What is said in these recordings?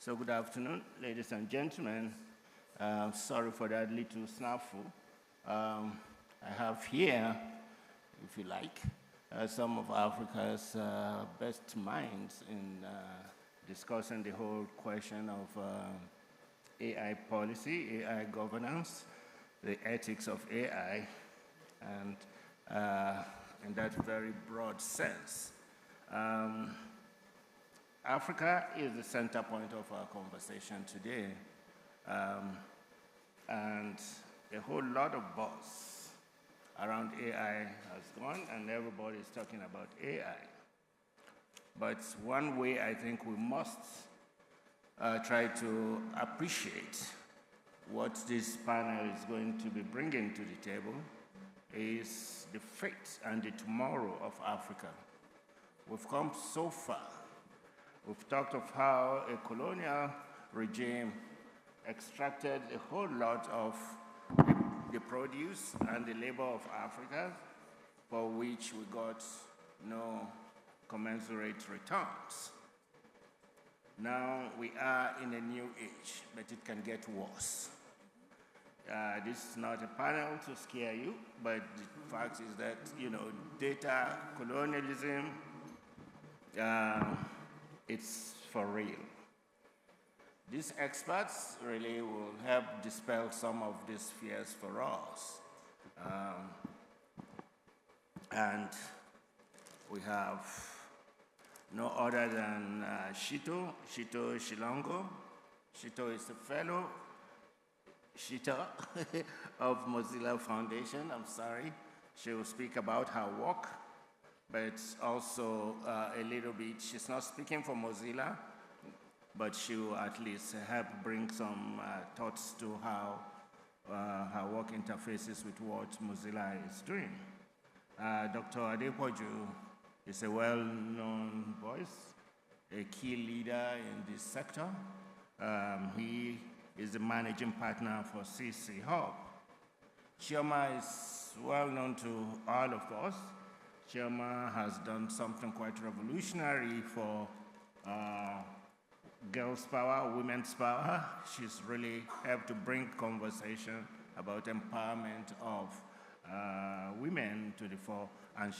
So good afternoon, ladies and gentlemen. Sorry for that little snafu. I have here, if you like, some of Africa's best minds in discussing the whole question of AI policy, AI governance, the ethics of AI, and in that very broad sense. Africa is the center point of our conversation today, and a whole lot of buzz around AI has gone, and everybody is talking about AI. But one way I think we must try to appreciate what this panel is going to be bringing to the table is the fate and the tomorrow of Africa. We've come so far. We've talked of how a colonial regime extracted a whole lot of the produce and the labor of Africa, for which we got no commensurate returns. Now we are in a new age, but it can get worse. This is not a panel to scare you, but the fact is that, data colonialism, it's for real. These experts really will help dispel some of these fears for us. And we have no other than Shito Shilongo. Shito is a fellow of Mozilla Foundation. I'm sorry. She will speak about her work, but also a little bit, she's not speaking for Mozilla, but she will at least help bring some thoughts to how her work interfaces with what Mozilla is doing. Dr. Adepoju is a well-known voice, a key leader in this sector. He is the managing partner for CC Hub. Chioma is well-known to all of us. Chioma has done something quite revolutionary for girls' power, women's power. She's really helped to bring conversation about empowerment of women to the fore, and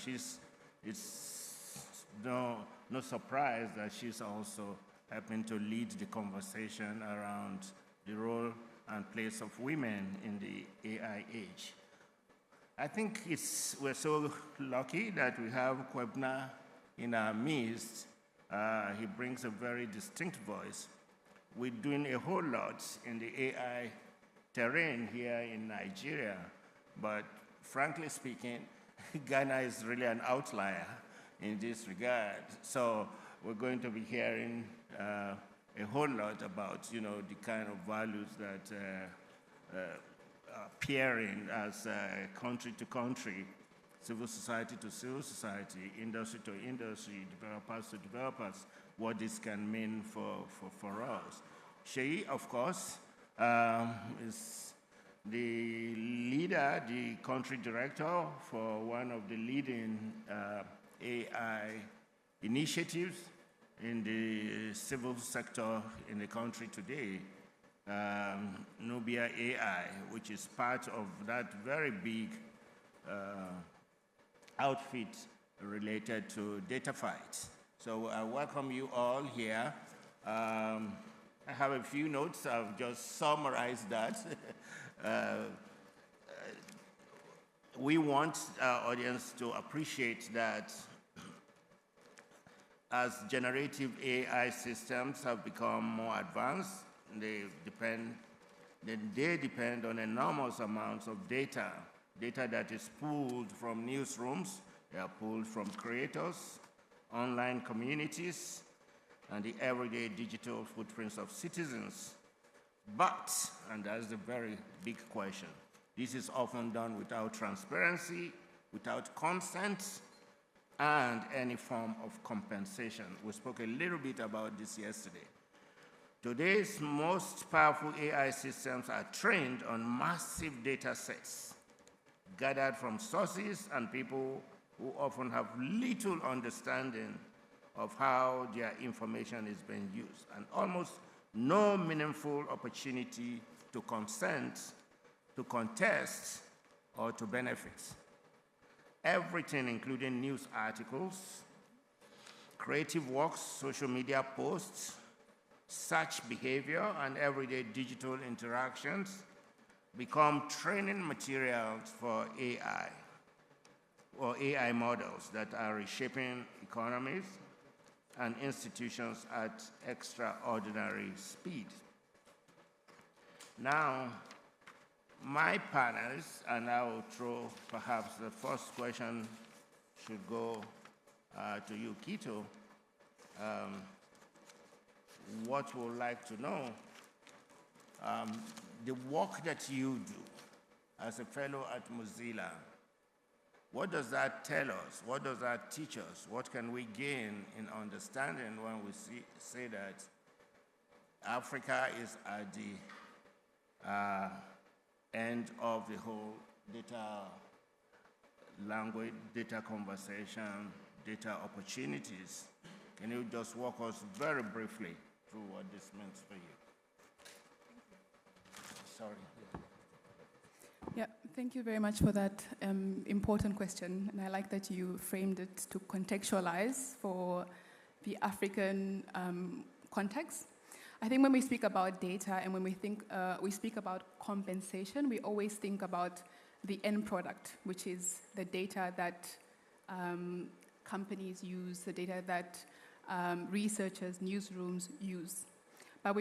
it's no surprise that she's also helping to lead the conversation around the role and place of women in the AI age. I think we're so lucky that we have Kwebna in our midst. He brings a very distinct voice. We're doing a whole lot in the AI terrain here in Nigeria, but frankly speaking, Ghana is really an outlier in this regard. So we're going to be hearing a whole lot about, the kind of values that appearing as country to country, civil society to civil society, industry to industry, developers to developers, what this can mean for us. Sheyi, of course, is the leader, the country director for one of the leading AI initiatives in the civil sector in the country today, Nubia AI, which is part of that very big outfit related to data fights. So I welcome you all here. I have a few notes. I've just summarized that. We want our audience to appreciate that as generative AI systems have become more advanced, they depend on enormous amounts of data that is pulled from newsrooms, they are pulled from creators, online communities, and the everyday digital footprints of citizens. But, and that's the very big question, this is often done without transparency, without consent, and any form of compensation. We spoke a little bit about this yesterday. Today's most powerful AI systems are trained on massive data sets gathered from sources and people who often have little understanding of how their information is being used, and almost no meaningful opportunity to consent, to contest, or to benefit. Everything, including news articles, creative works, social media posts, search behavior, and everyday digital interactions become training materials for AI, or AI models that are reshaping economies and institutions at extraordinary speed. Now, my panelists, and I will throw perhaps the first question should go to you, Kito. What you would like to know, the work that you do as a fellow at Mozilla, what does that tell us? What does that teach us? What can we gain in understanding when we say that Africa is at the end of the whole data language, data conversation, data opportunities? Can you just walk us very briefly through what this means for you? Sorry. Yeah, thank you very much for that important question. And I like that you framed it to contextualize for the African context. I think when we speak about data and when we speak about compensation, we always think about the end product, which is the data that companies use, the data that researchers, newsrooms use. But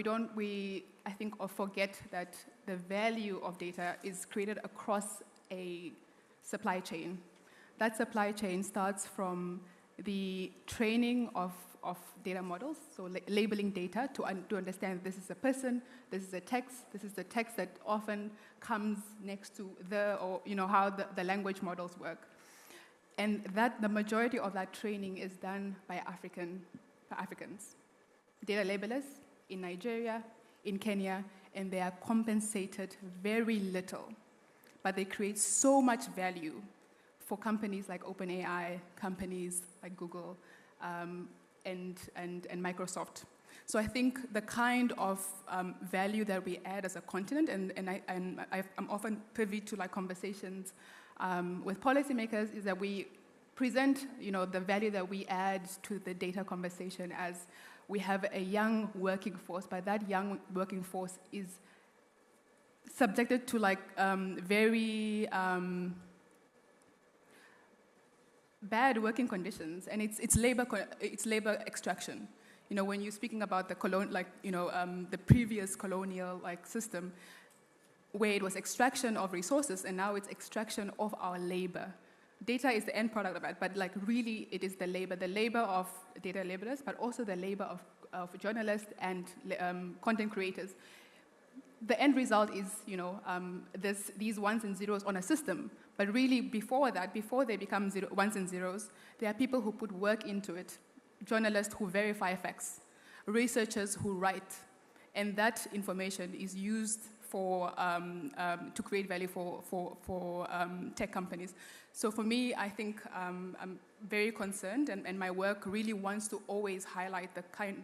I think, or forget that the value of data is created across a supply chain. That supply chain starts from the training of data models, so labeling data to understand this is a person, this is a text, this is the text that often comes next to how the language models work. And that the majority of that training is done by Africans. Data labelers in Nigeria, in Kenya, and they are compensated very little. But they create so much value for companies like OpenAI, companies like Google, and Microsoft. So I think the kind of value that we add as a continent, and I'm often privy to conversations with policymakers, is that we present the value that we add to the data conversation as we have a young working force, but that young working force is subjected to very bad working conditions, and it's labor extraction. When you're speaking about the the previous colonial system, where it was extraction of resources, and now it's extraction of our labor. Data is the end product of that, but really it is the labor of data labelers, but also the labor of journalists and content creators. The end result is, these ones and zeros on a system. But really, before that, before they become ones and zeros, there are people who put work into it, journalists who verify facts, researchers who write, and that information is used to create value for tech companies. So for me, I think I'm very concerned, and my work really wants to always highlight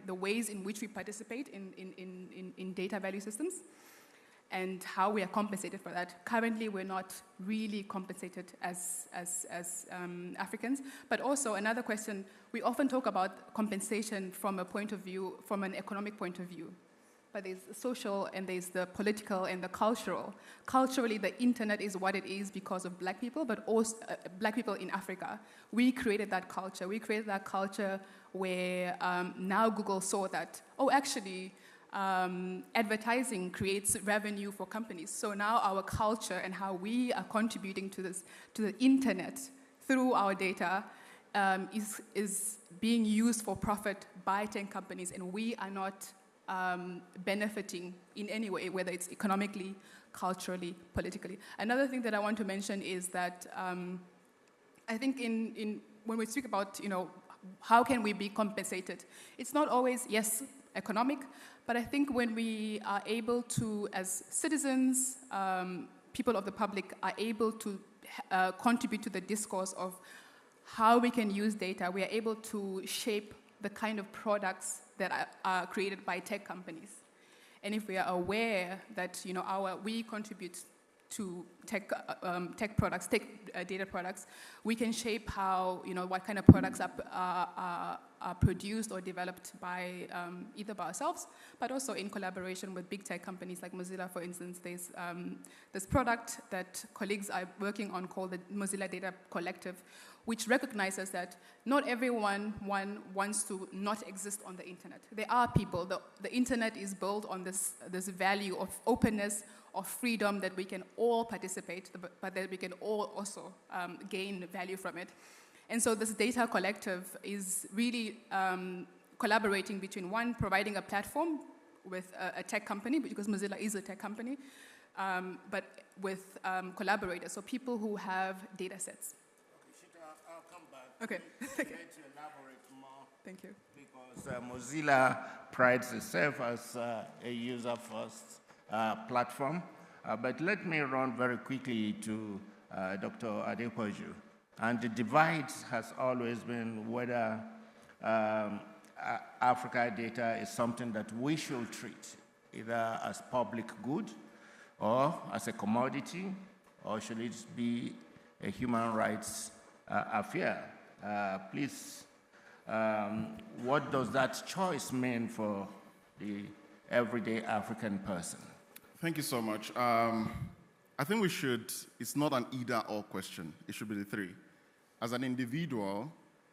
the ways in which we participate in data value systems and how we are compensated for that. Currently, we're not really compensated as Africans. But also, another question, we often talk about compensation from an economic point of view. But there's the social, and there's the political, and the cultural. Culturally, the internet is what it is because of black people, but also black people in Africa. We created that culture. We created that culture where now Google saw that, actually, advertising creates revenue for companies. So now our culture and how we are contributing to the internet through our data is being used for profit by tech companies, and we are not benefiting in any way, whether it's economically, culturally, politically. Another thing that I want to mention is that I think when we speak about how can we be compensated, it's not always economic, but I think when we are able to, as citizens, people of the public, are able to contribute to the discourse of how we can use data, we are able to shape the kind of products that are created by tech companies. And if we are aware that we contribute to tech products, data products, we can shape how what kind of products are produced or developed by either by ourselves, but also in collaboration with big tech companies like Mozilla. For instance, there's this product that colleagues are working on called the Mozilla Data Collective, which recognizes that not everyone wants to not exist on the internet. There are people. The internet is built on this value of openness, of freedom, that we can all participate, but that we can all also gain value from it. And so this data collective is really collaborating between providing a platform with a tech company, because Mozilla is a tech company, but with collaborators, so people who have data sets. I'll come back. Okay. To elaborate more. Thank you. Because Mozilla prides itself as a user-first platform. But let me run very quickly to Dr. Adepoju. And the divide has always been whether Africa data is something that we should treat either as public good or as a commodity, or should it be a human rights affair? Please, what does that choice mean for the everyday African person? Thank you so much. I think it's not an either-or question. It should be the three. As an individual,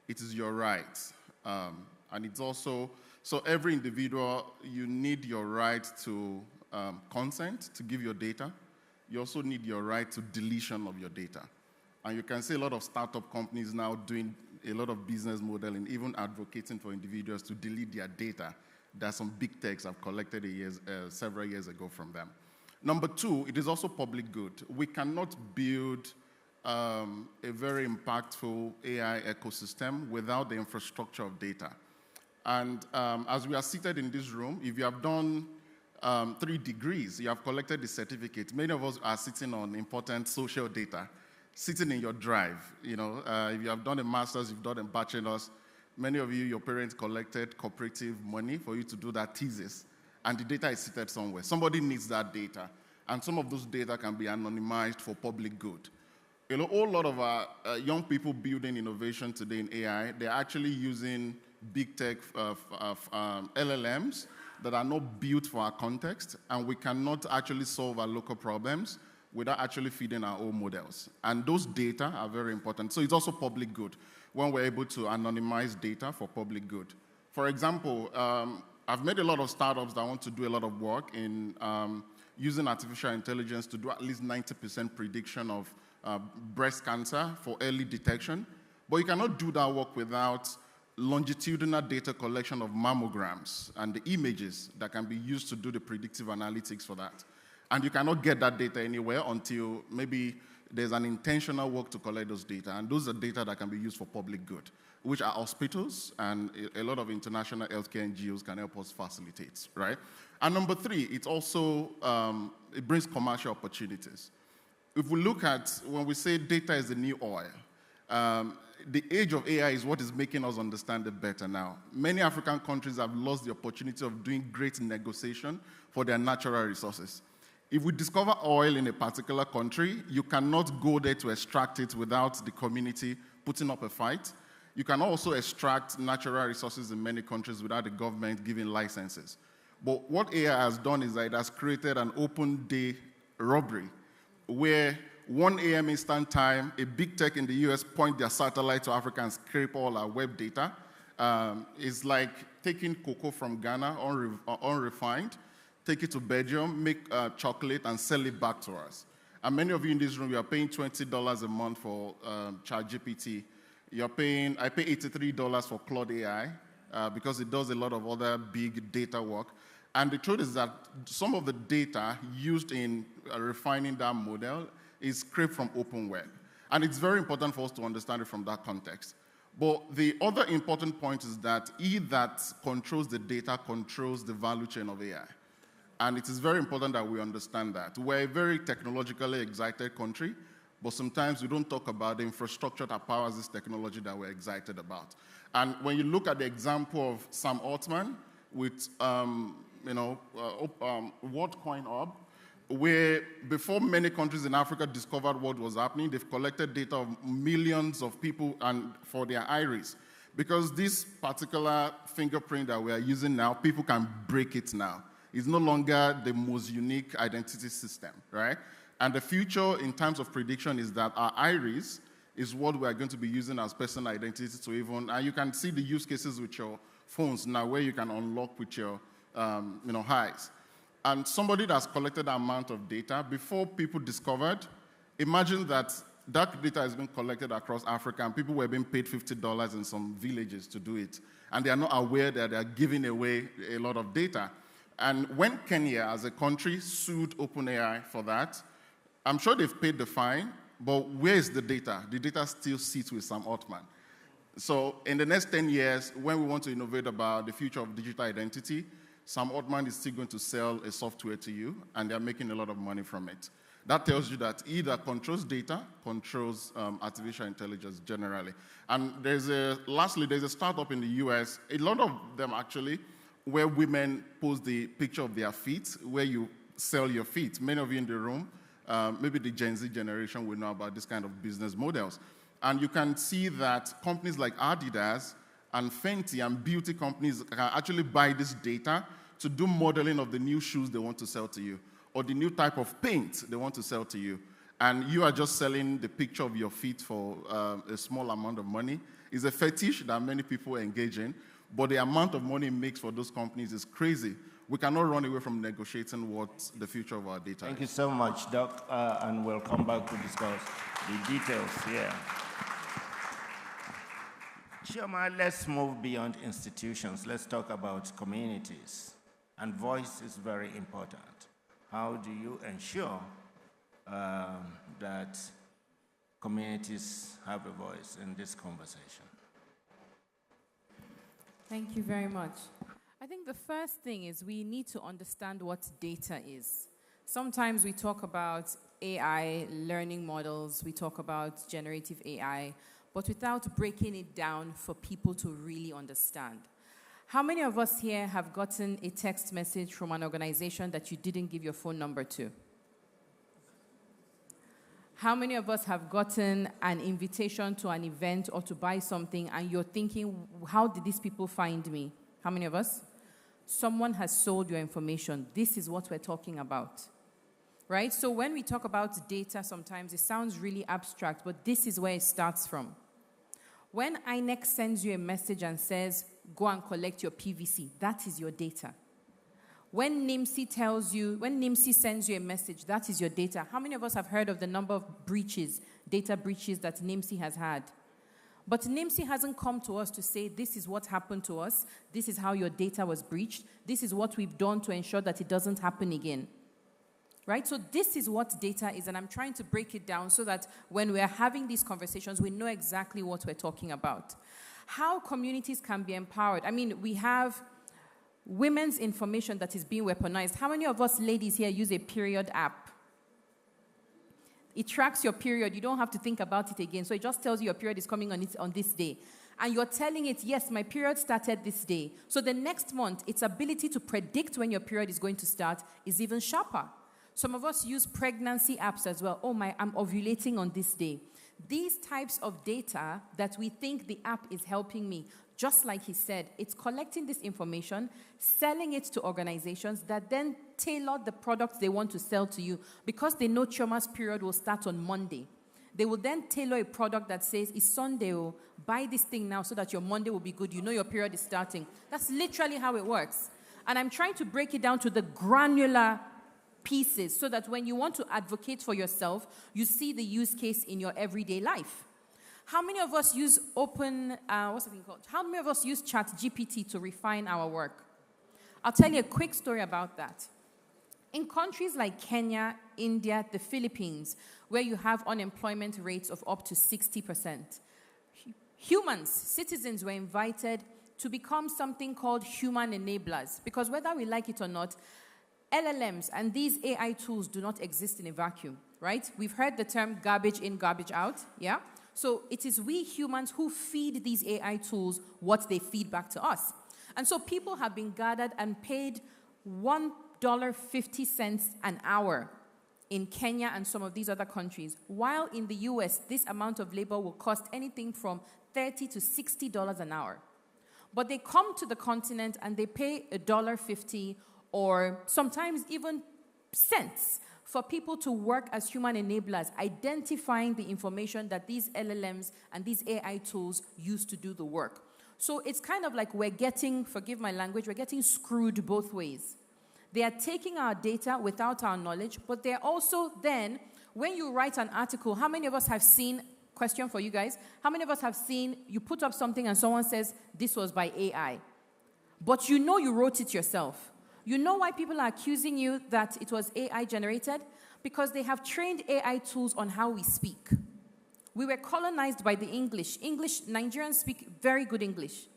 it is your right. And it's also, so every individual, you need your right to consent, to give your data. You also need your right to deletion of your data. And you can see a lot of startup companies now doing a lot of business modeling, even advocating for individuals to delete their data that some big techs have collected several years ago from them. Number two, it is also public good. We cannot build a very impactful AI ecosystem without the infrastructure of data. And as we are seated in this room, if you have done 3 degrees, you have collected the certificate. Many of us are sitting on important social data, sitting in your drive. If you have done a master's, you've done a bachelor's, many of you, your parents collected cooperative money for you to do that thesis, and the data is seated somewhere. Somebody needs that data, and some of those data can be anonymized for public good. A whole lot of our young people building innovation today in AI, they're actually using big tech LLMs that are not built for our context, and we cannot actually solve our local problems without actually feeding our own models. And those data are very important. So it's also public good when we're able to anonymize data for public good. For example, I've made a lot of startups that want to do a lot of work in using artificial intelligence to do at least 90% prediction of breast cancer for early detection. But you cannot do that work without longitudinal data collection of mammograms and the images that can be used to do the predictive analytics for that. And you cannot get that data anywhere until maybe there's an intentional work to collect those data. And those are data that can be used for public good, which are hospitals, and a lot of international healthcare NGOs can help us facilitate, right? And number 3, it also, it brings commercial opportunities. If we look at, when we say data is the new oil, the age of AI is what is making us understand it better now. Many African countries have lost the opportunity of doing great negotiation for their natural resources. If we discover oil in a particular country, you cannot go there to extract it without the community putting up a fight. You can also extract natural resources in many countries without the government giving licenses. But what AI has done is that it has created an open day robbery where 1 a.m. Eastern time, a big tech in the US point their satellite to Africa and scrape all our web data. It's like taking cocoa from Ghana, unrefined, take it to Belgium, make chocolate, and sell it back to us. And many of you in this room, you are paying $20 a month for ChatGPT. I pay $83 for Claude AI because it does a lot of other big data work. And the truth is that some of the data used in refining that model is scraped from open web. And it's very important for us to understand it from that context. But the other important point is that he that controls the data controls the value chain of AI. And it is very important that we understand that. We're a very technologically excited country, but sometimes we don't talk about the infrastructure that powers this technology that we're excited about. And when you look at the example of Sam Altman with WorldCoin Hub, where before many countries in Africa discovered what was happening, they've collected data of millions of people and for their iris. Because this particular fingerprint that we are using now, people can break it now. It's no longer the most unique identity system, right? And the future in terms of prediction is that our iris is what we are going to be using as personal identity to even, and you can see the use cases with your phones now where you can unlock with your eyes. And somebody that's collected that amount of data, before people discovered, imagine that that data has been collected across Africa and people were being paid $50 in some villages to do it. And they are not aware that they are giving away a lot of data. And when Kenya, as a country, sued OpenAI for that, I'm sure they've paid the fine, but where is the data? The data still sits with Sam Altman. So in the next 10 years, when we want to innovate about the future of digital identity, Sam Altman is still going to sell a software to you, and they're making a lot of money from it. That tells you that either controls data, controls artificial intelligence generally. And lastly, there's a startup in the US, a lot of them actually, where women post the picture of their feet, where you sell your feet. Many of you in the room, maybe the Gen Z generation will know about this kind of business models. And you can see that companies like Adidas and Fenty and beauty companies can actually buy this data to do modeling of the new shoes they want to sell to you, or the new type of paint they want to sell to you. And you are just selling the picture of your feet for a small amount of money. It's a fetish that many people engage in, but the amount of money it makes for those companies is crazy. We cannot run away from negotiating what the future of our data is. Thank you so much, Doc, and we'll come back to discuss the details here. Chioma, let's move beyond institutions. Let's talk about communities. And voice is very important. How do you ensure that communities have a voice in this conversation? Thank you very much. I think the first thing is we need to understand what data is. Sometimes we talk about AI, learning models, we talk about generative AI, but without breaking it down for people to really understand. How many of us here have gotten a text message from an organization that you didn't give your phone number to? How many of us have gotten an invitation to an event or to buy something and you're thinking, how did these people find me? How many of us? Someone has sold your information. This is what we're talking about, right? So when we talk about data, sometimes it sounds really abstract, but this is where it starts from. When INEC sends you a message and says, go and collect your PVC, that is your data. When NIMSI sends you a message, that is your data. How many of us have heard of the number of breaches, data breaches that NIMSI has had? But NIMSI hasn't come to us to say, this is what happened to us, this is how your data was breached, this is what we've done to ensure that it doesn't happen again. Right? So this is what data is, and I'm trying to break it down so that when we're having these conversations, we know exactly what we're talking about. How communities can be empowered. I mean, we have women's information that is being weaponized. How many of us ladies here use a period app? It tracks your period. You don't have to think about it again. So it just tells you your period is coming on this day. And you're telling it, yes, my period started this day. So the next month, its ability to predict when your period is going to start is even sharper. Some of us use pregnancy apps as well. Oh, I'm ovulating on this day. These types of data that we think the app is helping me, just like he said, it's collecting this information, selling it to organizations that then tailor the products they want to sell to you because they know Chioma's period will start on Monday. They will then tailor a product that says, it's Sunday, oh, buy this thing now so that your Monday will be good. You know your period is starting. That's literally how it works. And I'm trying to break it down to the granular pieces so that when you want to advocate for yourself, you see the use case in your everyday life. How many of us use How many of us use ChatGPT to refine our work? I'll tell you a quick story about that. In countries like Kenya, India, the Philippines, where you have unemployment rates of up to 60%, citizens were invited to become something called human enablers, because whether we like it or not, LLMs and these AI tools do not exist in a vacuum, right? We've heard the term garbage in, garbage out, yeah? So it is we humans who feed these AI tools what they feed back to us. And so people have been gathered and paid $1.50 an hour in Kenya and some of these other countries, while in the US, this amount of labor will cost anything from $30 to $60 an hour. But they come to the continent and they pay $1.50 or sometimes even cents for people to work as human enablers, identifying the information that these LLMs and these AI tools use to do the work. So it's kind of like we're getting, forgive my language, we're getting screwed both ways. They are taking our data without our knowledge, but they're also then, when you write an article, how many of us have seen, question for you guys, how many of us have seen, you put up something and someone says, this was by AI, but you know you wrote it yourself. You know why people are accusing you that it was AI generated? Because they have trained AI tools on how we speak. We were colonized by the English. Nigerians speak very good English.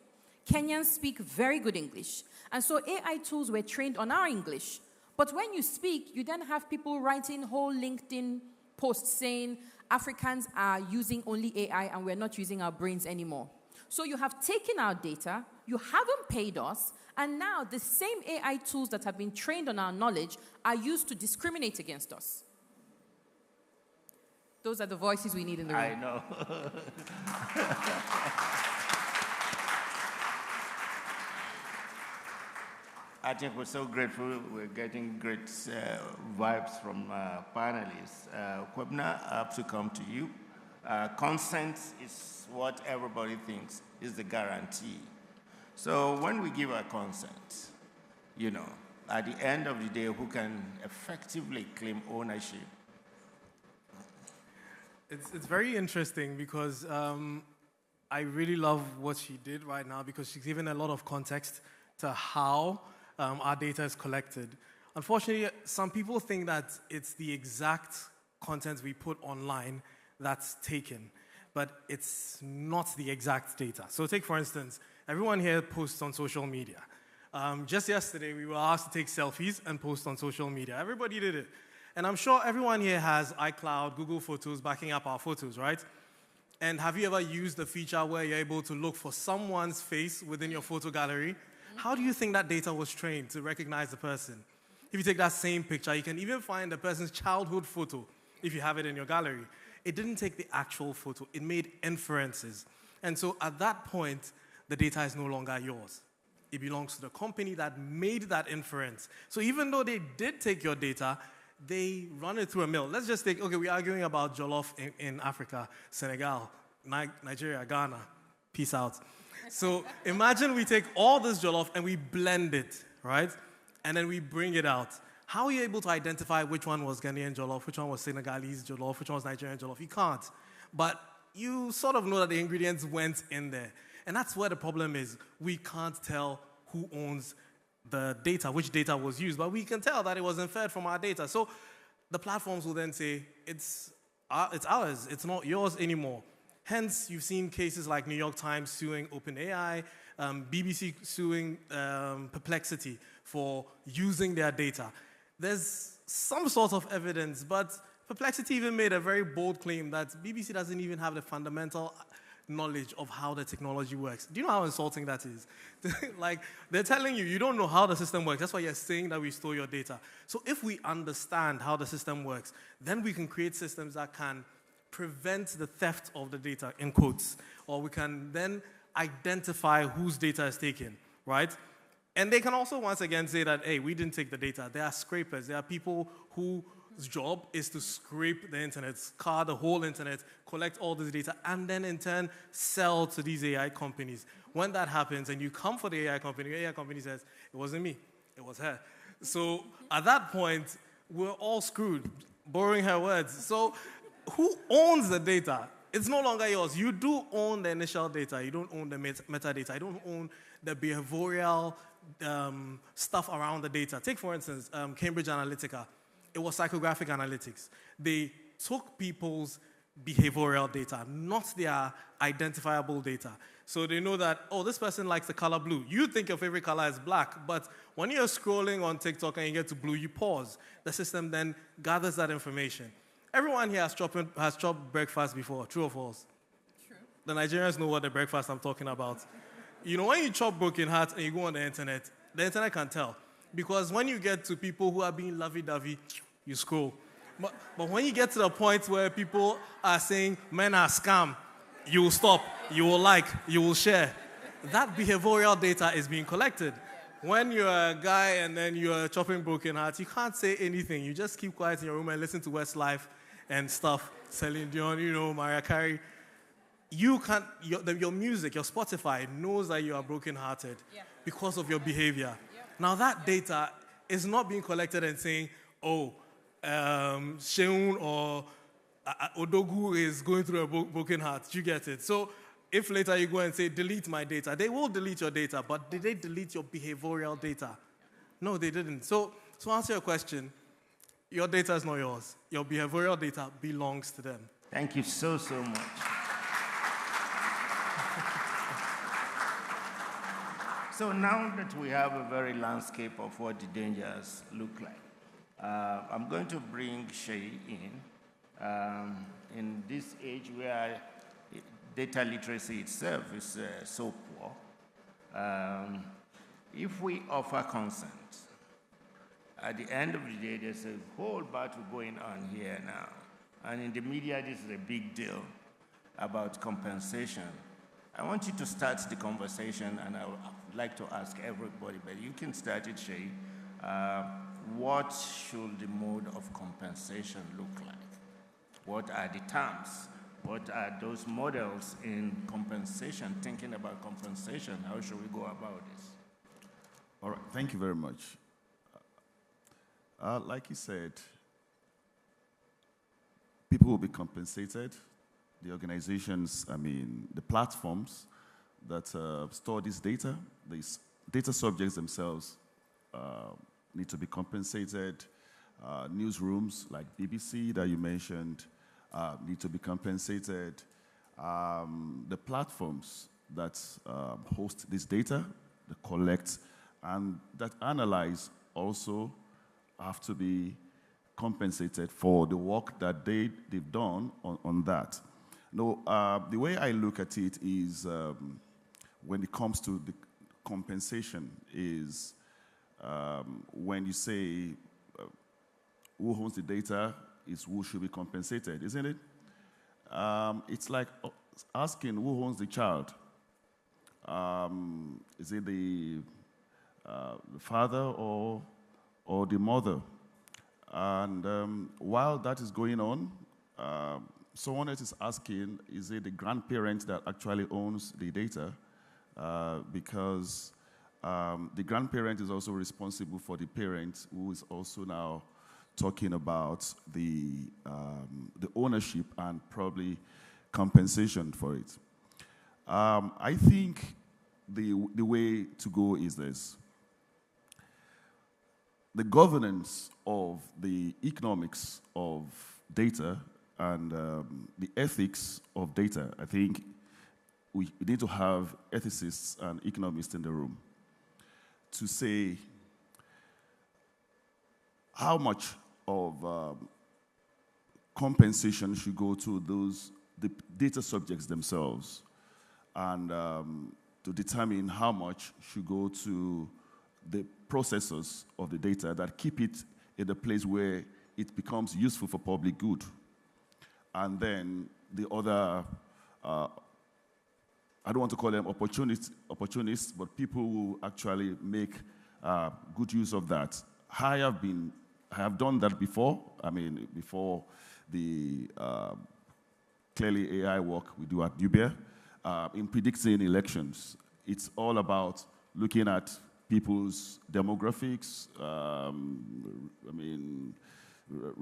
Kenyans speak very good English. And so AI tools were trained on our English. But when you speak, you then have people writing whole LinkedIn posts saying Africans are using only AI and we're not using our brains anymore. So you have taken our data, you haven't paid us, and now the same AI tools that have been trained on our knowledge are used to discriminate against us. Those are the voices we need in the room. I know. I think we're so grateful. We're getting great vibes from panelists. Kwebna, I have to come to you. Consent is what everybody thinks is the guarantee. So when we give our consent, you know, at the end of the day, who can effectively claim ownership? It's very interesting because I really love what she did right now because she's given a lot of context to how our data is collected. Unfortunately, some people think that it's the exact content we put online that's taken, but it's not the exact data. So take, for instance, everyone here posts on social media. Just yesterday, we were asked to take selfies and post on social media. Everybody did it. And I'm sure everyone here has iCloud, Google Photos backing up our photos, right? And have you ever used the feature where you're able to look for someone's face within your photo gallery? How do you think that data was trained to recognize the person? If you take that same picture, you can even find the person's childhood photo if you have it in your gallery. It didn't take the actual photo. It made inferences. And so at that point, the data is no longer yours. It belongs to the company that made that inference. So even though they did take your data, they run it through a mill. Let's just take, okay, we're arguing about jollof in Africa, Senegal, Nigeria, Ghana. Peace out. So imagine we take all this jollof and we blend it, right? And then we bring it out. How are you able to identify which one was Ghanaian jollof, which one was Senegalese jollof, which one was Nigerian jollof? You can't. But you sort of know that the ingredients went in there. And that's where the problem is. We can't tell who owns the data, which data was used, but we can tell that it was inferred from our data. So the platforms will then say, it's ours, it's not yours anymore. Hence, you've seen cases like New York Times suing OpenAI, BBC suing Perplexity for using their data. There's some sort of evidence, but Perplexity even made a very bold claim that BBC doesn't even have the fundamental knowledge of how the technology works. Do you know how insulting that is? Like, they're telling you, you don't know how the system works. That's why you're saying that we store your data. So if we understand how the system works, then we can create systems that can prevent the theft of the data, in quotes, or we can then identify whose data is taken, right? And they can also once again say that, hey, we didn't take the data. There are scrapers. There are people whose job is to scrape the internet, scour the whole internet, collect all this data, and then in turn sell to these AI companies. When that happens and you come for the AI company says, it wasn't me, it was her. So at that point, we're all screwed, borrowing her words. So who owns the data? It's no longer yours. You do own the initial data. You don't own the metadata. You don't own the behavioral stuff around the data. Take, for instance, Cambridge Analytica. It was psychographic analytics. They took people's behavioral data, not their identifiable data. So they know that, oh, this person likes the color blue. You think your favorite color is black, but when you're scrolling on TikTok and you get to blue, you pause. The system then gathers that information. Everyone here has chopped breakfast before, true or false? True. The Nigerians know what the breakfast I'm talking about. You know, when you chop broken heart and you go on the internet can tell. Because when you get to people who are being lovey-dovey, you scroll. But when you get to the point where people are saying men are scam, you will stop, you will like, you will share. That behavioral data is being collected. When you're a guy and then you're chopping broken hearts, you can't say anything. You just keep quiet in your room and listen to Westlife and stuff, Celine Dion, Mariah Carey. You can't, your music, your Spotify knows that you are brokenhearted because of your behavior. Now that data is not being collected and saying, oh, Sheun or Odogu is going through a broken heart. You get it? So if later you go and say, delete my data, they will delete your data, but did they delete your behavioral data? No, they didn't. So to answer your question, your data is not yours. Your behavioral data belongs to them. Thank you so much. So now that we have a very landscape of what the dangers look like, I'm going to bring Shay in. In this age where data literacy itself is so poor, if we offer consent, at the end of the day, there's a whole battle going on here now. And in the media, this is a big deal about compensation. I want you to start the conversation, and I would like to ask everybody, but you can start it, Shay. What should the mode of compensation look like? What are the terms? What are those models in compensation? Thinking about compensation, how should we go about this? All right, thank you very much. Like you said, people will be compensated. The organizations, the platforms that store this data, these data subjects themselves need to be compensated. Newsrooms like BBC that you mentioned need to be compensated. The platforms that host this data, that collect, and that analyze also have to be compensated for the work that they've done on that. No, the way I look at it is when it comes to the compensation is when you say who owns the data is who should be compensated, isn't it? It's like asking who owns the child. Is it the father or the mother? And while that is going on, someone else is asking, is it the grandparent that actually owns the data? Because the grandparent is also responsible for the parent, who is also now talking about the ownership and probably compensation for it. I think the way to go is this. The governance of the economics of data and the ethics of data, I think we need to have ethicists and economists in the room to say how much of compensation should go to the data subjects themselves, and to determine how much should go to the processors of the data that keep it in a place where it becomes useful for public good. And then the other, I don't want to call them opportunists, but people who actually make good use of that. I have done that before. Before the clearly AI work we do at Nubia, in predicting elections. It's all about looking at people's demographics,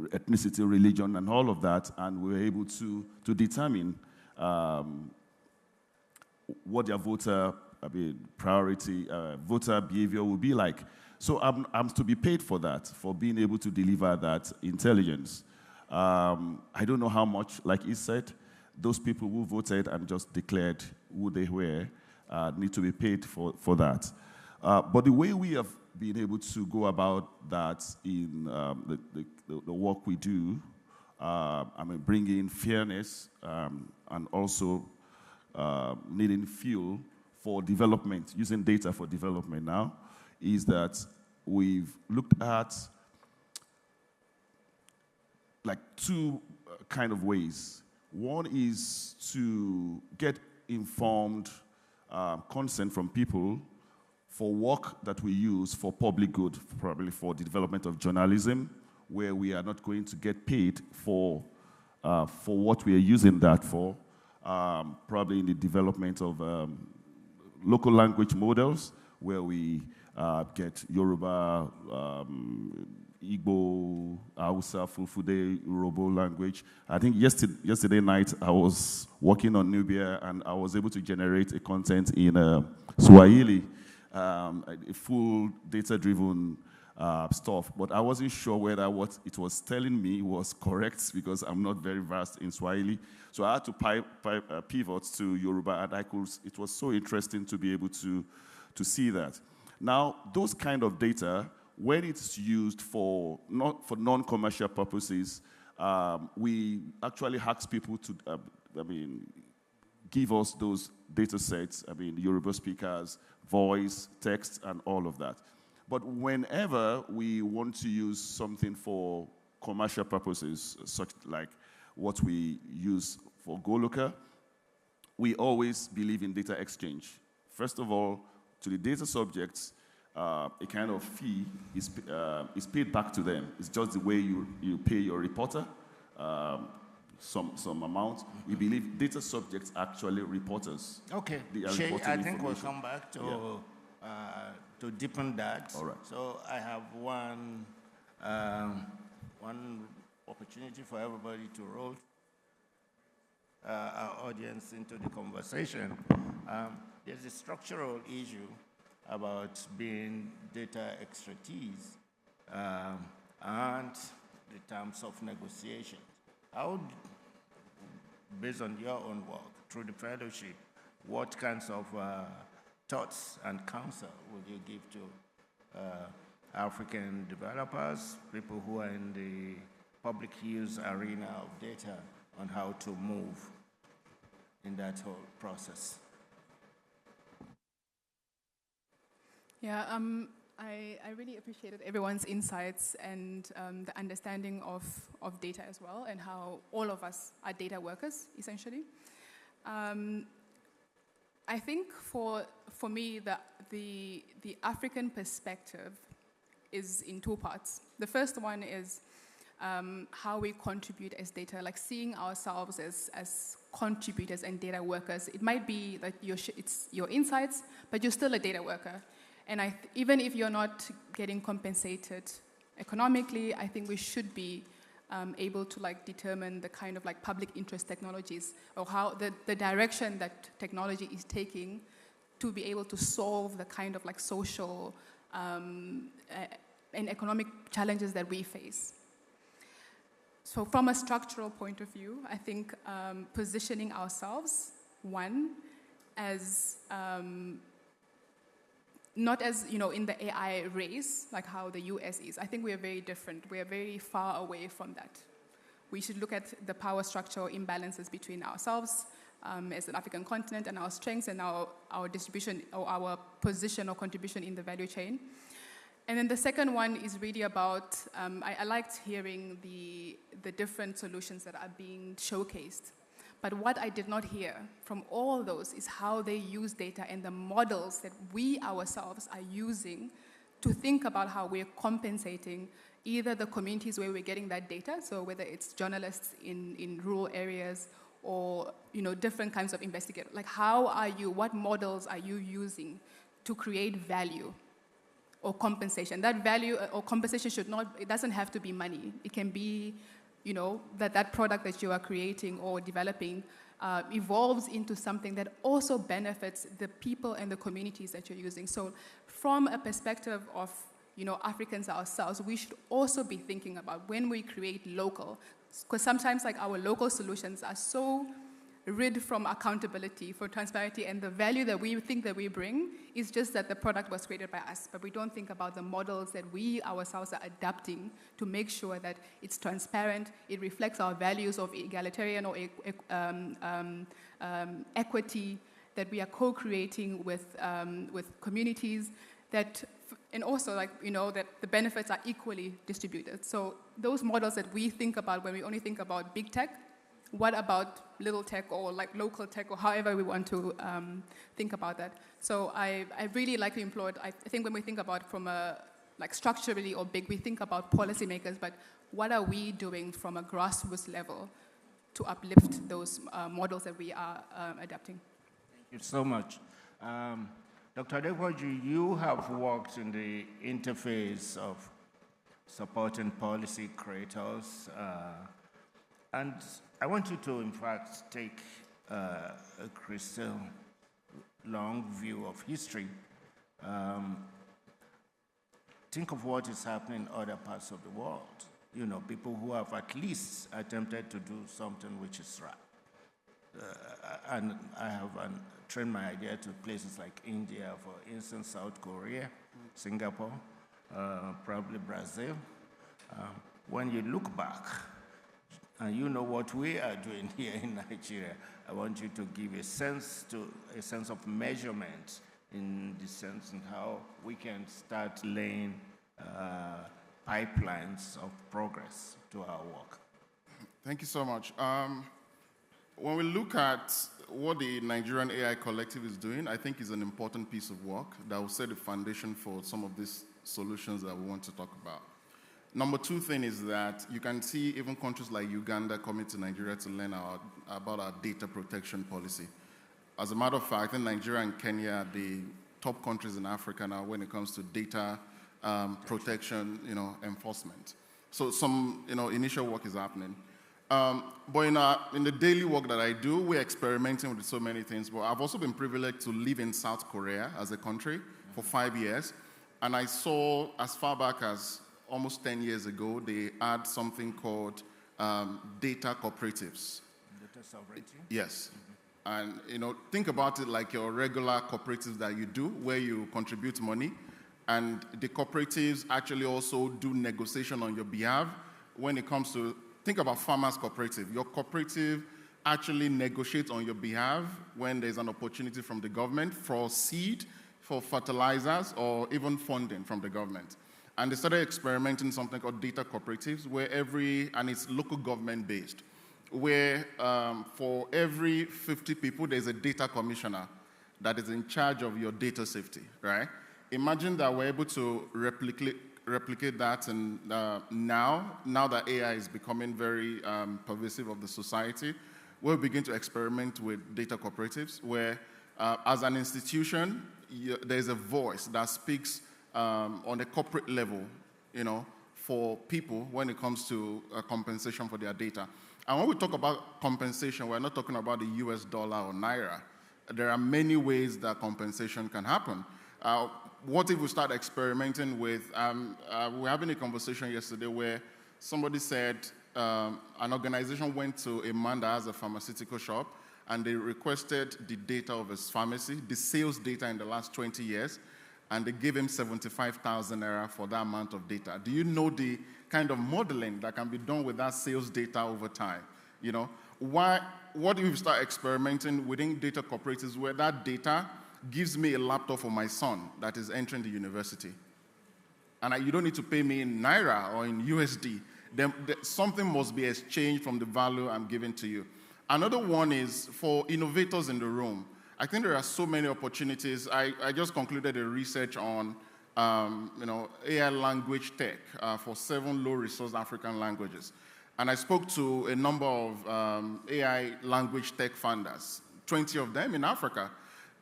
ethnicity, religion, and all of that, and we're able to determine what their voter voter behavior will be like. So I'm to be paid for that, for being able to deliver that intelligence. I don't know how much, like he said, those people who voted and just declared who they were need to be paid for that. But the way we have been able to go about that in the work we do, bringing fairness and also needing fuel for development, using data for development now, is that we've looked at like two kind of ways. One is to get informed consent from people for work that we use for public good, probably for the development of journalism, where we are not going to get paid for what we are using that for, probably in the development of local language models, where we get Yoruba, Igbo, Hausa, Fulfude, Urhobo language. I think yesterday night I was working on Nubia and I was able to generate a content in Swahili, a full data-driven stuff. But I wasn't sure whether what it was telling me was correct because I'm not very versed in Swahili. So I had to pivot to Yoruba, and it was so interesting to be able to see that. Now, those kind of data, when it's used for non-commercial purposes, we actually ask people to, give us those data sets, Yoruba speakers, voice, text, and all of that. But whenever we want to use something for commercial purposes, such like what we use for GoLocal, we always believe in data exchange. First of all, to the data subjects, a kind of fee is paid back to them. It's just the way you pay your reporter some amount. We believe data subjects are actually reporters. Okay, Shay, I think we'll come back to deepen that. All right. So I have one opportunity for everybody to roll our audience into the conversation. There's a structural issue about being data expertise and the terms of negotiation. How, based on your own work, through the fellowship, what kinds of thoughts and counsel would you give to African developers, people who are in the public use arena of data, on how to move in that whole process? Yeah, I really appreciated everyone's insights and the understanding of data as well, and how all of us are data workers, essentially. I think for me, the African perspective is in two parts. The first one is how we contribute as data, like seeing ourselves as contributors and data workers. It might be that it's your insights, but you're still a data worker. And even if you're not getting compensated economically, I think we should be able to determine the kind of public interest technologies, or how the direction that technology is taking to be able to solve the kind of social and economic challenges that we face. So from a structural point of view, I think positioning ourselves, one, as not as, in the AI race, like how the US is. I think we are very different. We are very far away from that. We should look at the power structural imbalances between ourselves as an African continent, and our strengths and our distribution, or our position or contribution in the value chain. And then the second one is really about, I liked hearing the different solutions that are being showcased. But what I did not hear from all those is how they use data and the models that we ourselves are using to think about how we're compensating either the communities where we're getting that data, so whether it's journalists in rural areas, or different kinds of investigators. Like what models are you using to create value or compensation? That value or compensation it doesn't have to be money. It can be that product that you are creating or developing evolves into something that also benefits the people and the communities that you're using. So from a perspective of Africans ourselves, we should also be thinking about when we create local, because sometimes our local solutions are so rid from accountability for transparency, and the value that we think that we bring is just that the product was created by us, but we don't think about the models that we ourselves are adapting to make sure that it's transparent, it reflects our values of egalitarian or equity, that we are co-creating with communities, that and also like, that the benefits are equally distributed. So those models that we think about when we only think about big tech, what about little tech or like local tech or however we want to think about that? So I really like to employ it. I think when we think about from a like structurally or big, we think about policymakers, but what are we doing from a grassroots level to uplift those models that we are adapting? Thank you so much. Dr. Adequaji, you have worked in the interface of supporting policy creators, and I want you to, in fact, take a crystal long view of history. Think of what is happening in other parts of the world. People who have at least attempted to do something which is right. And I have trained my idea to places like India, for instance, South Korea, Singapore, probably Brazil. When you look back, and you know what we are doing here in Nigeria, I want you to give a sense of measurement in the sense in how we can start laying pipelines of progress to our work. Thank you so much. When we look at what the Nigerian AI Collective is doing, I think is an important piece of work that will set the foundation for some of these solutions that we want to talk about. Number two thing is that you can see even countries like Uganda coming to Nigeria to learn about our data protection policy. As a matter of fact, I think Nigeria and Kenya are the top countries in Africa now when it comes to data protection, enforcement. So some, initial work is happening. But in the daily work that I do, we're experimenting with so many things. But I've also been privileged to live in South Korea as a country for 5 years. And I saw, as far back as almost 10 years ago, they had something called data cooperatives. Data sovereignty? Yes. And, think about it like your regular cooperatives that you do, where you contribute money. And the cooperatives actually also do negotiation on your behalf when it comes to, think about farmers' cooperative. Your cooperative actually negotiates on your behalf when there's an opportunity from the government for seed, for fertilizers, or even funding from the government. And they started experimenting something called data cooperatives, where and it's local government based, where for every 50 people, there's a data commissioner that is in charge of your data safety, right? Imagine that we're able to replicate that, and now that AI is becoming very pervasive of the society, we'll begin to experiment with data cooperatives, where as an institution, there's a voice that speaks on a corporate level, for people when it comes to compensation for their data. And when we talk about compensation, we're not talking about the US dollar or Naira. There are many ways that compensation can happen. What if we start experimenting with, we were having a conversation yesterday where somebody said an organization went to a man that has a pharmaceutical shop, and they requested the data of his pharmacy, the sales data in the last 20 years, and they gave him 75,000 naira for that amount of data. Do you know the kind of modeling that can be done with that sales data over time? What if we start experimenting within data cooperatives where that data gives me a laptop for my son that is entering the university, and you don't need to pay me in Naira or in USD. Then something must be exchanged from the value I'm giving to you. Another one is for innovators in the room. I think there are so many opportunities. I just concluded a research on AI language tech for 7 low-resource African languages. And I spoke to a number of AI language tech founders, 20 of them in Africa.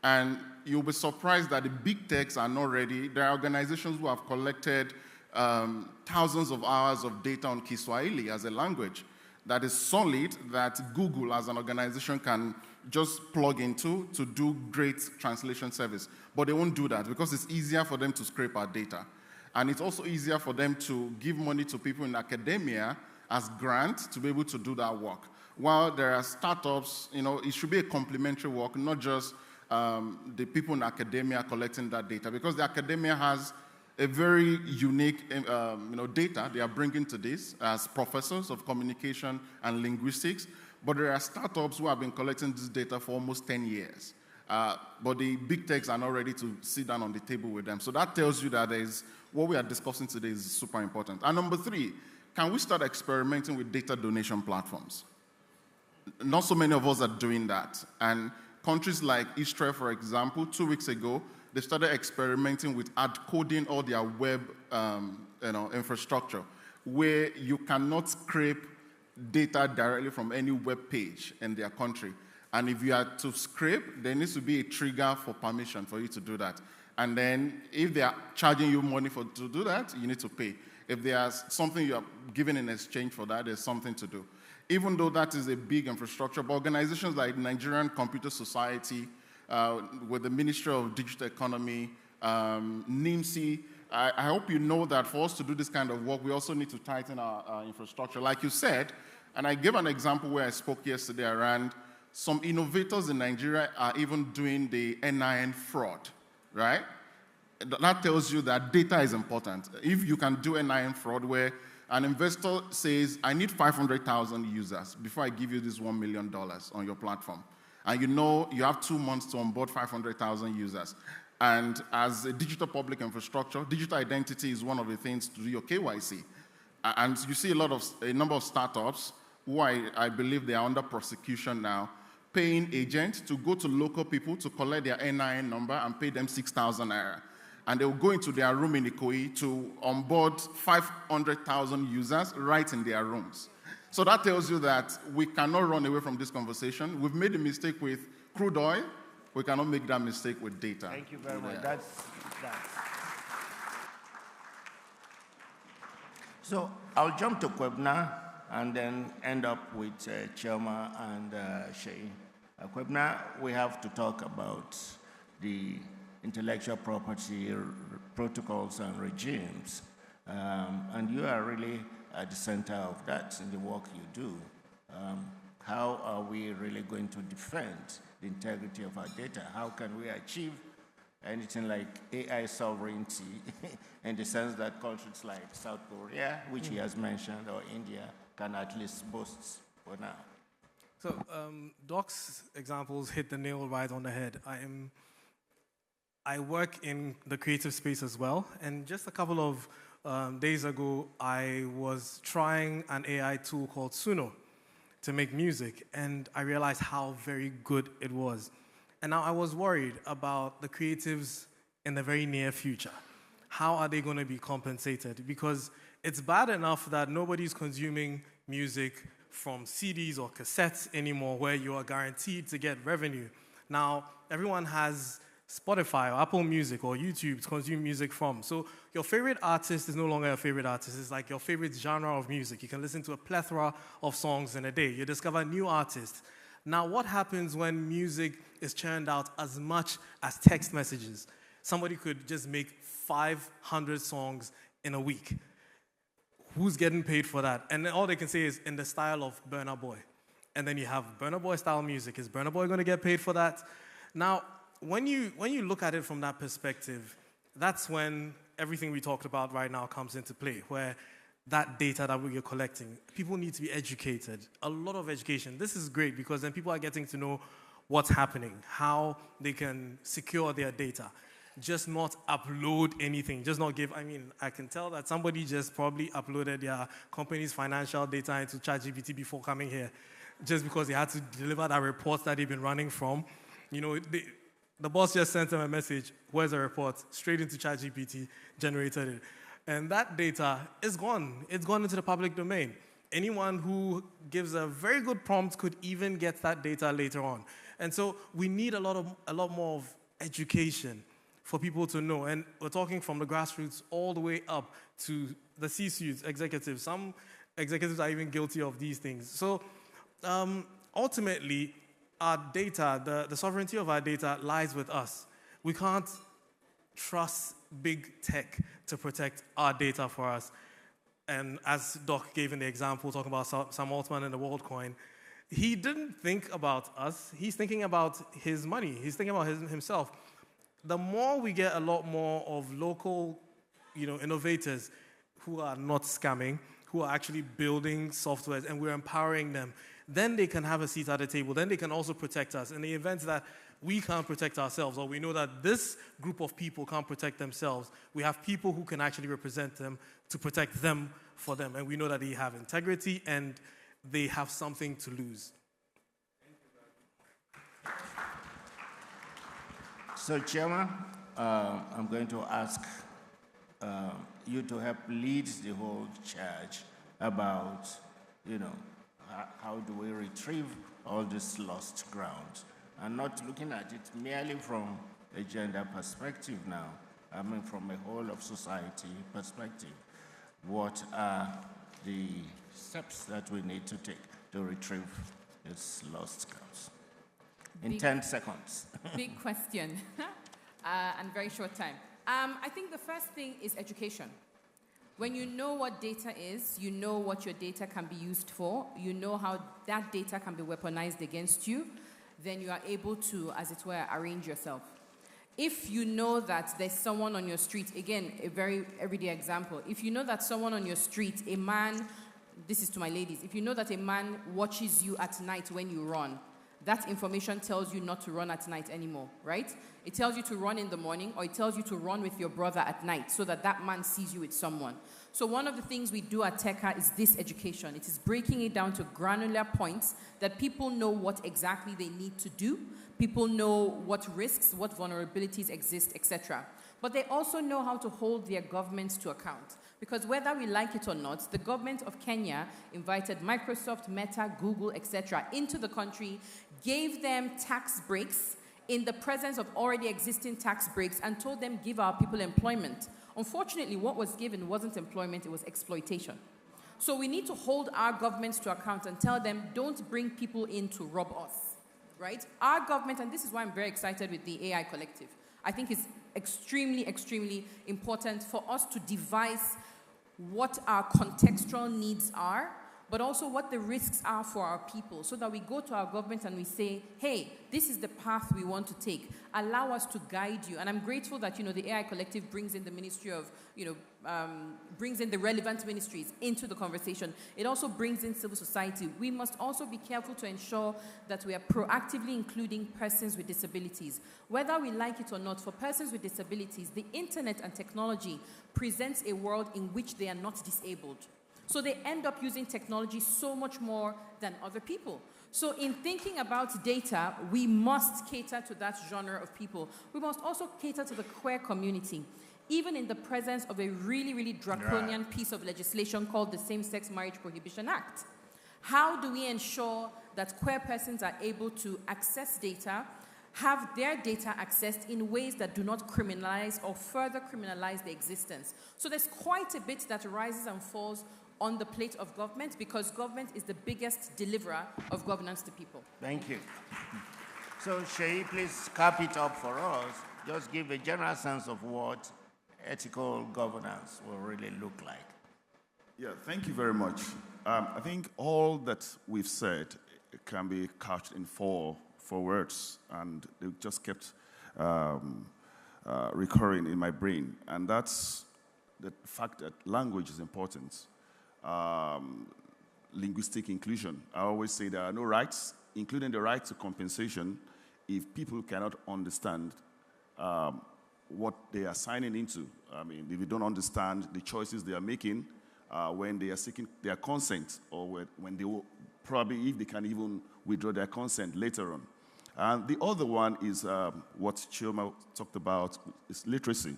And you'll be surprised that the big techs are not ready. There are organizations who have collected thousands of hours of data on Kiswahili as a language that is solid, that Google as an organization can just plug into to do great translation service. But they won't do that because it's easier for them to scrape our data. And it's also easier for them to give money to people in academia as grants to be able to do that work. While there are startups, it should be a complementary work, not just the people in academia collecting that data, because the academia has a very unique data they are bringing to this as professors of communication and linguistics, but there are startups who have been collecting this data for almost 10 years. But the big techs are not ready to sit down on the table with them. So that tells you that what we are discussing today is super important. And number 3, can we start experimenting with data donation platforms? Not so many of us are doing that. And countries like Israel, for example, 2 weeks ago, they started experimenting with coding all their web infrastructure, where you cannot scrape data directly from any web page in their country. And if you are to scrape, there needs to be a trigger for permission for you to do that. And then if they are charging you money to do that, you need to pay. If there's something you are giving in exchange for that, there's something to do. Even though that is a big infrastructure, but organizations like Nigerian Computer Society, with the Ministry of Digital Economy, NIMSI, I hope you know that for us to do this kind of work, we also need to tighten our infrastructure. Like you said, and I gave an example where I spoke yesterday around some innovators in Nigeria are even doing the NIN fraud, right? That tells you that data is important. If you can do NIN fraud where an investor says, I need 500,000 users before I give you this $1 million on your platform. And you know you have 2 months to onboard 500,000 users. And as a digital public infrastructure, digital identity is one of the things to do your KYC. And you see a number of startups who I believe they are under prosecution now, paying agents to go to local people to collect their NIN number and pay them 6,000 naira. And they will go into their room in Ikoyi to onboard 500,000 users right in their rooms. So that tells you that we cannot run away from this conversation. We've made a mistake with crude oil. We cannot make that mistake with data. Thank you very much. So I'll jump to Kwebna and then end up with Chioma and Shei. Kwebna, we have to talk about the intellectual property protocols and regimes. And you are really at the center of that in the work you do. How are we really going to defend the integrity of our data? How can we achieve anything like AI sovereignty in the sense that countries like South Korea, which he has mentioned, or India, can at least boast for now? So Doc's examples hit the nail right on the head. I work in the creative space as well, and just a couple of days ago, I was trying an AI tool called Suno to make music, and I realized how very good it was. And now I was worried about the creatives in the very near future. How are they going to be compensated? Because it's bad enough that nobody's consuming music from CDs or cassettes anymore where you are guaranteed to get revenue. Now, everyone has Spotify or Apple Music or YouTube to consume music from. So your favorite artist is no longer a favorite artist. It's like your favorite genre of music. You can listen to a plethora of songs in a day. You discover new artists. Now, what happens when music is churned out as much as text messages? Somebody could just make 500 songs in a week. Who's getting paid for that? And then all they can say is in the style of Burna Boy. And then you have Burna Boy style music. Is Burna Boy going to get paid for that? Now, when you look at it from that perspective, that's when everything we talked about right now comes into play, where that data that we're collecting, people need to be educated. A lot of education. This is great because then people are getting to know what's happening, how they can secure their data. Just not upload anything, just not give, I can tell that somebody just probably uploaded their company's financial data into ChatGPT before coming here, just because they had to deliver that report that they've been running from. You know, the boss just sent them a message, where's the report? Straight into ChatGPT, generated it. And that data is gone. It's gone into the public domain. Anyone who gives a very good prompt could even get that data later on. And so we need a lot more of education for people to know. And we're talking from the grassroots all the way up to the C-suite executives. Some executives are even guilty of these things. So ultimately, our data, the sovereignty of our data lies with us. We can't trust big tech to protect our data for us. And as Doc gave in the example, talking about Sam Altman and the WorldCoin, he didn't think about us. He's thinking about his money. He's thinking about himself. The more we get a lot more of local, innovators who are not scamming, who are actually building softwares, and we're empowering them. Then they can have a seat at the table. Then they can also protect us. In the event that we can't protect ourselves, or we know that this group of people can't protect themselves, we have people who can actually represent them to protect them for them. And we know that they have integrity and they have something to lose. So, Chairman, I'm going to ask you to help lead the whole charge about, how do we retrieve all this lost ground? And not looking at it merely from a gender perspective now, I mean from a whole of society perspective. What are the steps that we need to take to retrieve this lost grounds? In 10 seconds. Big question, and very short time. I think the first thing is education. When you know what data is, you know what your data can be used for, you know how that data can be weaponized against you, then you are able to, as it were, arrange yourself. If you know that there's someone on your street, again, a very everyday example, if you know that someone on your street, a man, this is to my ladies, if you know that a man watches you at night when you run, that information tells you not to run at night anymore, right? It tells you to run in the morning, or it tells you to run with your brother at night so that that man sees you with someone. So one of the things we do at TECA is this education. It is breaking it down to granular points that people know what exactly they need to do. People know what risks, what vulnerabilities exist, etc. But they also know how to hold their governments to account. Because whether we like it or not, the government of Kenya invited Microsoft, Meta, Google, etc. into the country, gave them tax breaks in the presence of already existing tax breaks, and told them, give our people employment. Unfortunately, what was given wasn't employment, it was exploitation. So we need to hold our governments to account and tell them, don't bring people in to rob us, right? Our government, and this is why I'm very excited with the AI Collective, I think it's extremely, extremely important for us to devise what our contextual needs are, but also what the risks are for our people, so that we go to our government and we say, hey, this is the path we want to take. Allow us to guide you. And I'm grateful that, the AI Collective brings in the Ministry of, brings in the relevant ministries into the conversation. It also brings in civil society. We must also be careful to ensure that we are proactively including persons with disabilities. Whether we like it or not, for persons with disabilities, the internet and technology presents a world in which they are not disabled. So they end up using technology so much more than other people. So in thinking about data, we must cater to that genre of people. We must also cater to the queer community, even in the presence of a really, really draconian piece of legislation called the Same-Sex Marriage Prohibition Act. How do we ensure that queer persons are able to access data, have their data accessed in ways that do not criminalize or further criminalize their existence? So there's quite a bit that rises and falls on the plate of government, because government is the biggest deliverer of governance to people. Thank you. So, Shay, please cap it up for us. Just give a general sense of what ethical governance will really look like. Yeah, thank you very much. I think all that we've said can be couched in four words, and they just kept recurring in my brain. And that's the fact that language is important. Linguistic inclusion. I always say there are no rights, including the right to compensation, if people cannot understand what they are signing into. I mean, if you don't understand the choices they are making when they are seeking their consent, or when they will, probably if they can even withdraw their consent later on. And the other one is what Chioma talked about, is literacy.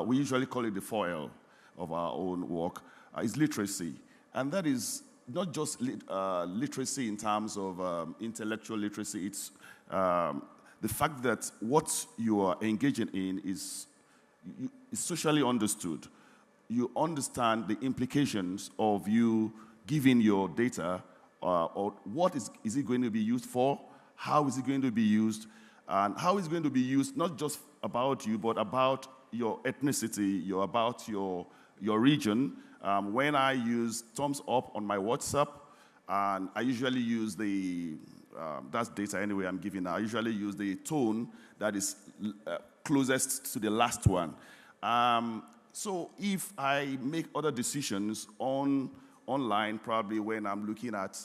We usually call it the 4L of our own work. Is literacy. And that is not just literacy in terms of intellectual literacy. It's the fact that what you are engaging in is socially understood. You understand the implications of you giving your data, or what is it going to be used for, how is it going to be used, and how is it going to be used not just about you, but about your ethnicity, about your region. When I use thumbs up on my WhatsApp, and I usually use that's data anyway I'm giving now, I usually use the tone that is closest to the last one. So if I make other decisions on online, probably when I'm looking at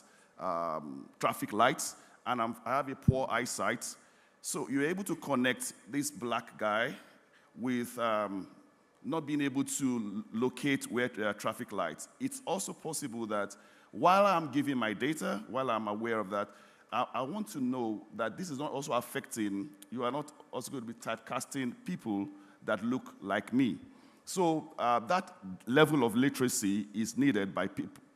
traffic lights, and I have a poor eyesight. So you're able to connect this black guy with not being able to locate where there are traffic lights. It's also possible that while I'm giving my data, while I'm aware of that, I want to know that this is not also affecting, you are not also going to be typecasting people that look like me. So that level of literacy is needed by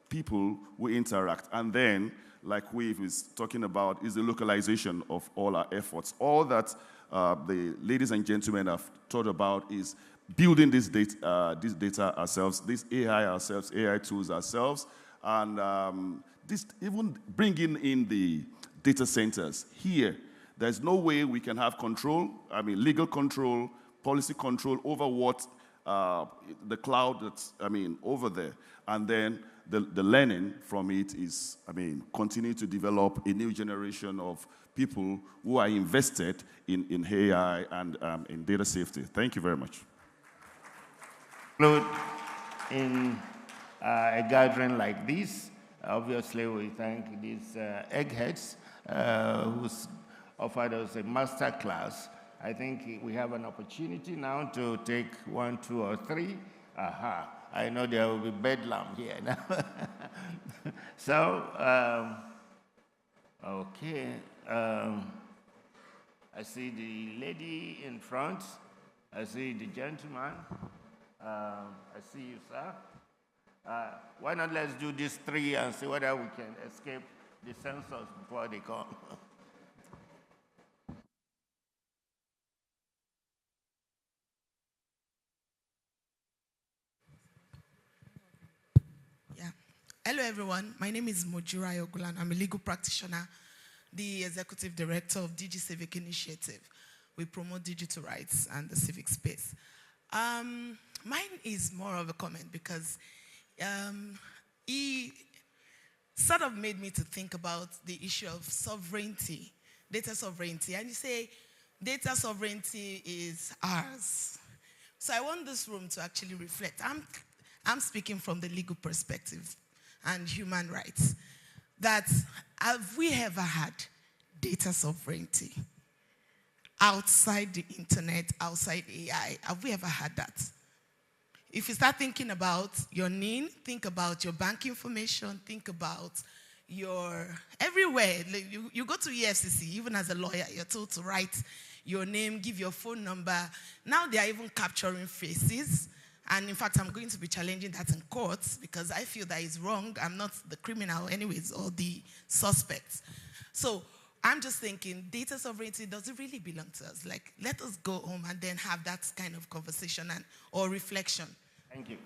people who interact. And then, like Wave is talking about, is the localization of all our efforts. All that the ladies and gentlemen have thought about is building this data ourselves, this AI ourselves, AI tools ourselves, and this even bringing in the data centers here. There's no way we can have control, legal control, policy control over what the cloud that's, over there. And then the learning from it is, continue to develop a new generation of people who are invested in AI and in data safety. Thank you very much. In a gathering like this, obviously we thank these eggheads who's offered us a master class. I think we have an opportunity now to take 1, 2, or 3. Aha, I know there will be bedlam here now. So, okay. I see the lady in front. I see the gentleman. I see you, sir. Why not let's do these 3 and see whether we can escape the censors before they come. Hello, everyone. My name is Mojura Yogulan. I'm a legal practitioner, the executive director of DG Civic Initiative. We promote digital rights and the civic space. Mine is more of a comment because he sort of made me to think about the issue of sovereignty, data sovereignty. And you say, data sovereignty is ours. So I want this room to actually reflect. I'm speaking from the legal perspective and human rights, that have we ever had data sovereignty outside the internet, outside AI? Have we ever had that? If you start thinking about your NIN, think about your bank information, think about your, everywhere. You go to EFCC, even as a lawyer, you're told to write your name, give your phone number. Now they are even capturing faces. And in fact, I'm going to be challenging that in courts because I feel that is wrong. I'm not the criminal anyways, or the suspect. So I'm just thinking, data sovereignty, does it really belong to us? Like, let us go home and then have that kind of conversation or reflection. Thank you.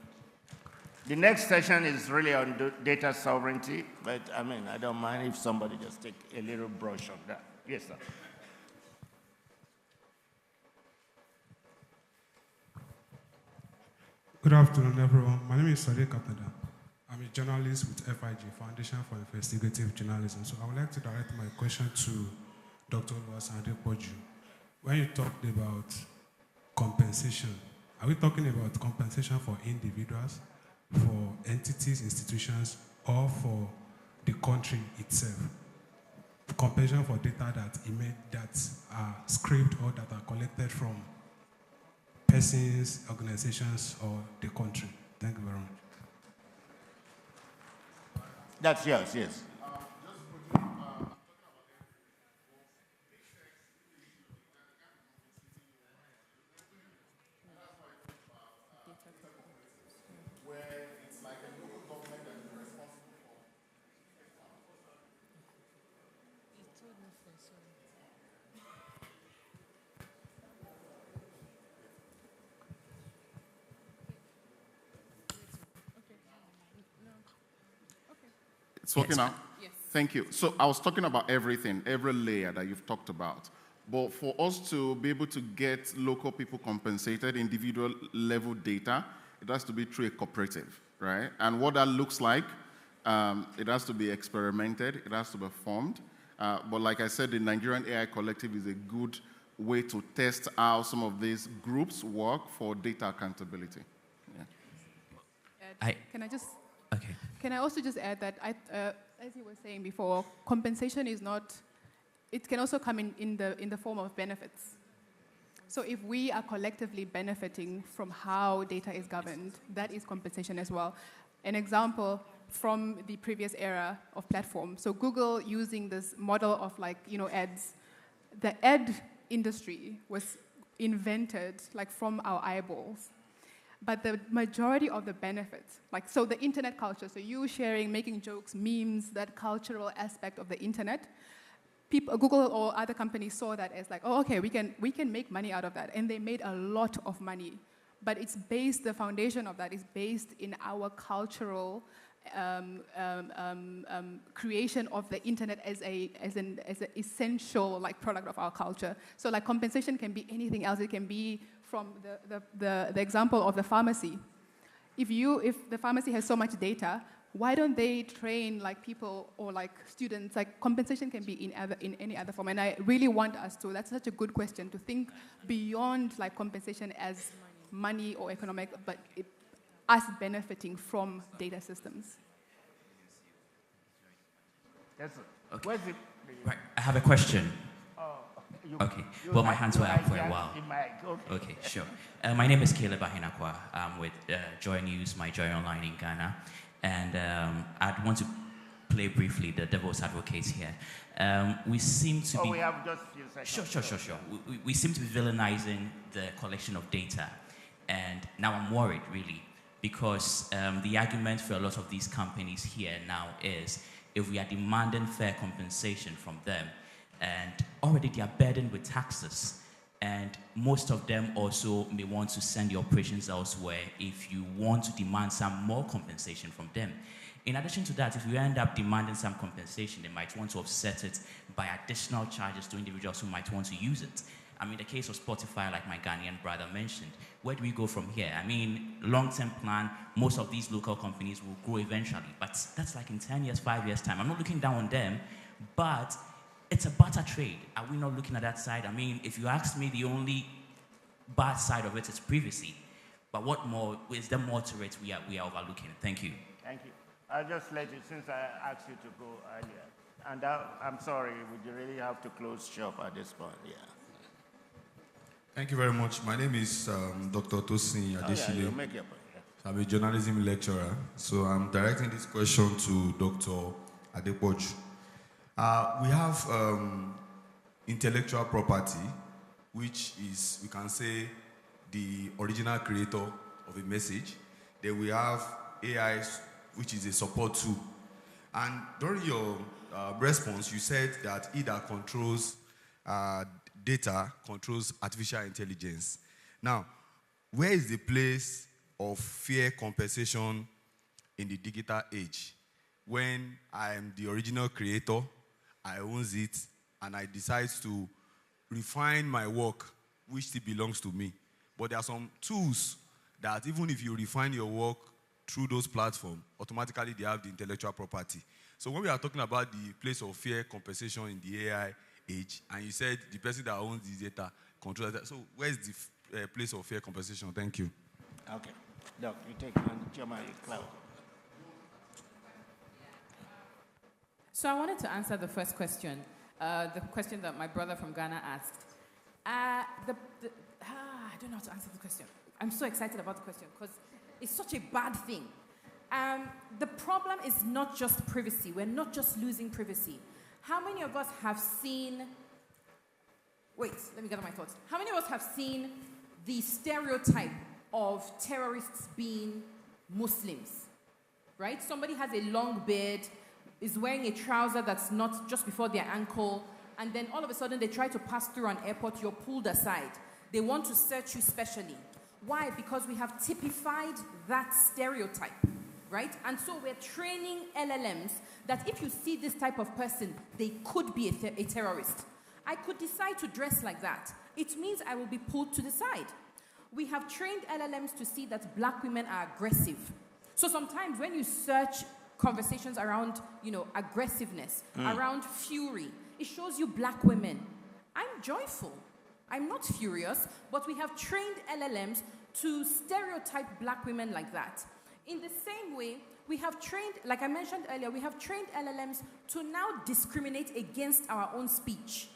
The next session is really on data sovereignty, but I don't mind if somebody just take a little brush on that. Yes, sir. Good afternoon, everyone. My name is Sadiq Katada. I'm a journalist with FIG, Foundation for Investigative Journalism. So I would like to direct my question to Dr. Oluwasande Poju. When you talked about compensation, are we talking about compensation for individuals, for entities, institutions, or for the country itself? Compensation for data that are scraped or that are collected from persons, organizations, or the country. Thank you very much. That's yours, yes. It's working out? Yes. Thank you. So I was talking about everything, every layer that you've talked about. But for us to be able to get local people compensated, individual level data, it has to be through a cooperative, right? And what that looks like, it has to be experimented, it has to be formed. But like I said, the Nigerian AI Collective is a good way to test how some of these groups work for data accountability. Yeah. Can Can I also just add that, as you were saying before, compensation is not, it can also come in the form of benefits. So if we are collectively benefiting from how data is governed, that is compensation as well. An example from the previous era of platform. So Google using this model of ads, the ad industry was invented from our eyeballs. But the majority of the benefits, so the internet culture, so you sharing, making jokes, memes, that cultural aspect of the internet, Google or other companies saw that as okay, we can make money out of that. And they made a lot of money. But the foundation of that is based in our cultural creation of the internet as an essential product of our culture. So compensation can be anything else. It can be from the example of the pharmacy. If the pharmacy has so much data, why don't they train people or students? Compensation can be in any other form. And I really want us to, that's such a good question, to think beyond compensation as money or economic, but us benefiting from data systems. Yes, sir. Okay. Where's it? Right. I have a question. Okay. Well, my hands were up for a while. Okay. Okay, sure. My name is Caleb Ahinakwa. I'm with Joy News, My Joy Online in Ghana. And I'd want to play briefly the devil's advocate here. We seem to be... we have just a few seconds. Sure. We seem to be villainizing the collection of data. And now I'm worried, really, because the argument for a lot of these companies here now is if we are demanding fair compensation from them, and already they are burdened with taxes, and most of them also may want to send the operations elsewhere if you want to demand some more compensation from them. In addition to that, if you end up demanding some compensation, they might want to offset it by additional charges to individuals who might want to use it. I mean, the case of Spotify, like my Ghanaian brother mentioned, where do we go from here? I mean, long-term plan, most of these local companies will grow eventually, but that's in 10 years, 5 years' time. I'm not looking down on them, but it's a barter trade. Are we not looking at that side? I mean, if you ask me, the only bad side of it is privacy. But what more, is there more to it we are overlooking? Thank you. Thank you. I'll just let you, since I asked you to go earlier. And I'm sorry, would you really have to close shop at this point? Yeah. Thank you very much. My name is Dr. Tosin Adeshile. You make your point. Yeah. I'm a journalism lecturer. So I'm directing this question to Dr. Adepoju. We have intellectual property, which is, we can say, the original creator of a message. Then we have AI, which is a support tool. And during your response, you said that either controls data, controls artificial intelligence. Now, where is the place of fair compensation in the digital age? When I am the original creator, I own it, and I decide to refine my work, which still belongs to me. But there are some tools that even if you refine your work through those platforms, automatically they have the intellectual property. So when we are talking about the place of fair compensation in the AI age, and you said the person that owns the data controls that, so where's the place of fair compensation? Thank you. Okay. Doc, you take Chairman Cloud. So I wanted to answer the first question, the question that my brother from Ghana asked. I don't know how to answer the question. I'm so excited about the question because it's such a bad thing. The problem is not just privacy. We're not just losing privacy. How many of us have seen... Wait, let me gather my thoughts. How many of us have seen the stereotype of terrorists being Muslims? Right? Somebody has a long beard, is wearing a trouser that's not just before their ankle, and then all of a sudden they try to pass through an airport, you're pulled aside. They want to search you specially. Why? Because we have typified that stereotype, right? And so we're training LLMs that if you see this type of person, they could be a terrorist. I could decide to dress like that. It means I will be pulled to the side. We have trained LLMs to see that black women are aggressive. So sometimes when you search conversations around, aggressiveness, around fury, it shows you black women. I'm joyful. I'm not furious, but we have trained LLMs to stereotype black women like that. In the same way, We have trained, like I mentioned earlier, we have trained LLMs to now discriminate against our own speech.